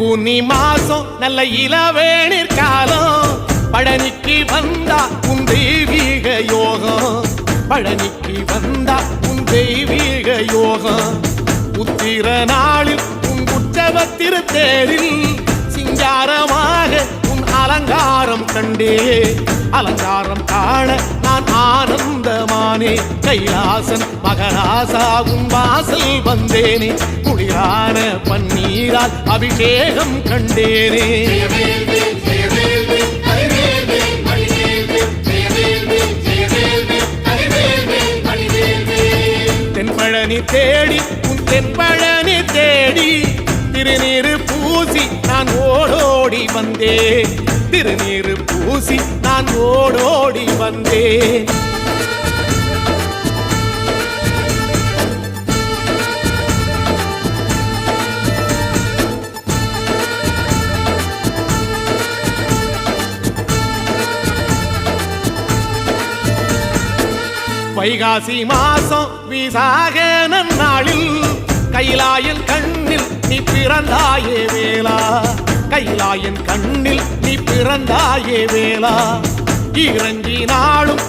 பூனி மாசம் நல்ல இளவேணிற் காலம் பழனிக்கு வந்தா உன் தெய்வீக யோகம் பழனிக்கு வந்தா உன் தெய்வீக யோகம் உத்திர நாளில் உன் உற்சவ திருத்தேரில் சிங்காரமாக உன் அலங்காரம் கண்டே அலங்காரம் காண நான் ஆனந்தமானே கைலாசன் மகராசா உன் வாசல் வந்தேனே குளிரான பன்னீரால் அபிஷேகம் கண்டேனே தென்பழனி தேடி உன் தென்பழனி தேடி திருநீரு பூசி நான் ஓடோடி வந்தேன் திருநீரு பூசி நான் ஓடோடி வந்தேன் வைகாசி மாசம் விசாக நன்னாளில் கைலாயன் கண்ணில் நீ பிறந்தாயே வேளா கைலாயன் கண்ணில் நீ பிறந்தாயே வேளா இறங்கி நாளும்